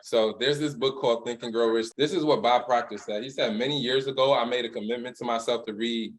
So there's this book called Think and Grow Rich. This is what Bob Proctor said. He said, many years ago, I made a commitment to myself to read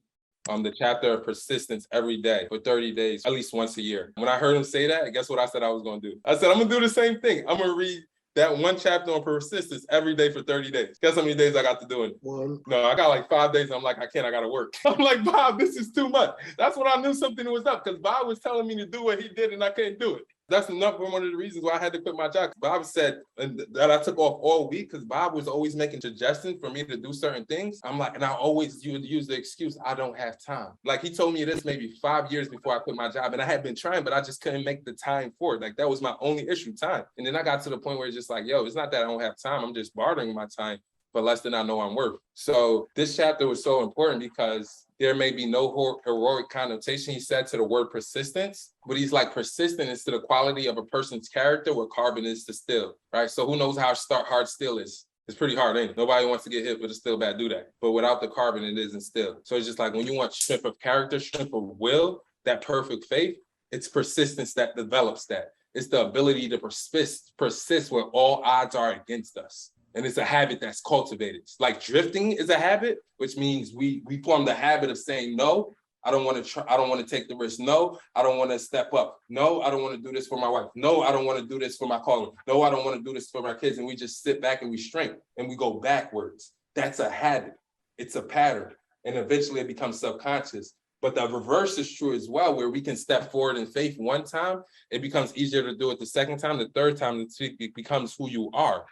the chapter of persistence every day for 30 days, at least once a year. When I heard him say that, guess what I said I was going to do? I said, I'm going to do the same thing. I'm going to read that one chapter on persistence every day for 30 days. Guess how many days I got to do it? One. No, I got like 5 days. I'm like, I can't, I got to work. I'm like, Bob, this is too much. That's when I knew something was up, because Bob was telling me to do what he did and I couldn't do it. That's enough one of the reasons why I had to quit my job. Bob said that I took off all week because Bob was always making suggestions for me to do certain things. I'm like, and I always use the excuse, I don't have time. Like he told me this maybe 5 years before I quit my job, and I had been trying, but I just couldn't make the time for it. Like that was my only issue, time. And then I got to the point where it's just like, yo, it's not that I don't have time. I'm just bartering my time for less than I know I'm worth. So this chapter was so important because there may be no heroic connotation, he said, to the word persistence, but he's like, persistent is to the quality of a person's character what carbon is to steel, right? So who knows how hard steel is? It's pretty hard, ain't it? Nobody wants to get hit with a steel bat, do that. But without the carbon, it isn't steel. So it's just like when you want strength of character, strength of will, that perfect faith, it's persistence that develops that. It's the ability to persist when all odds are against us. And it's a habit that's cultivated. Like drifting is a habit, which means we form the habit of saying, no, I don't want to try, I don't want to take the risk. No, I don't want to step up. No, I don't want to do this for my wife. No, I don't want to do this for my calling. No, I don't want to do this for my kids. And we just sit back and we shrink and we go backwards. That's a habit. It's a pattern. And eventually it becomes subconscious. But the reverse is true as well, where we can step forward in faith one time, it becomes easier to do it the second time, the third time, it becomes who you are.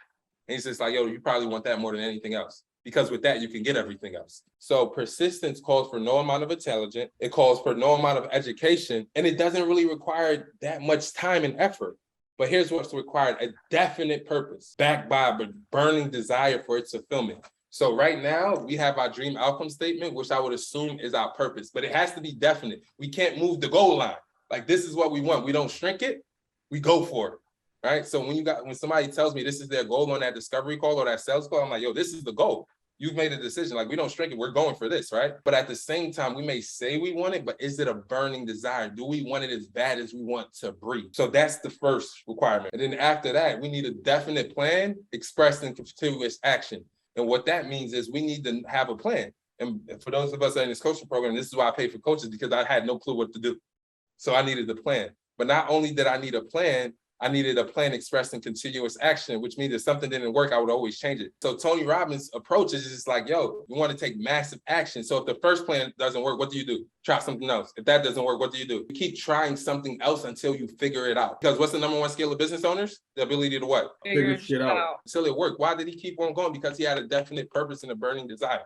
And he's just like, yo, you probably want that more than anything else, because with that, you can get everything else. So persistence calls for no amount of intelligence. It calls for no amount of education, and it doesn't really require that much time and effort. But here's what's required: a definite purpose backed by a burning desire for its fulfillment. So right now we have our dream outcome statement, which I would assume is our purpose, but it has to be definite. We can't move the goal line. Like, this is what we want. We don't shrink it, we go for it. Right. So when somebody tells me this is their goal on that discovery call or that sales call, I'm like, yo, this is the goal. You've made a decision. Like, we don't shrink it. We're going for this. Right. But at the same time, we may say we want it, but is it a burning desire? Do we want it as bad as we want to breathe? So that's the first requirement. And then after that, we need a definite plan expressed in continuous action. And what that means is we need to have a plan. And for those of us that are in this coaching program, this is why I pay for coaches, because I had no clue what to do. So I needed a plan. But not only did I need a plan, I needed a plan expressed in continuous action, which means if something didn't work, I would always change it. So Tony Robbins' approach is just like, yo, we want to take massive action. So if the first plan doesn't work, what do? Try something else. If that doesn't work, what do? You keep trying something else until you figure it out. Because what's the number one skill of business owners? The ability to what? Figure shit out. Until it worked. Why did he keep on going? Because he had a definite purpose and a burning desire.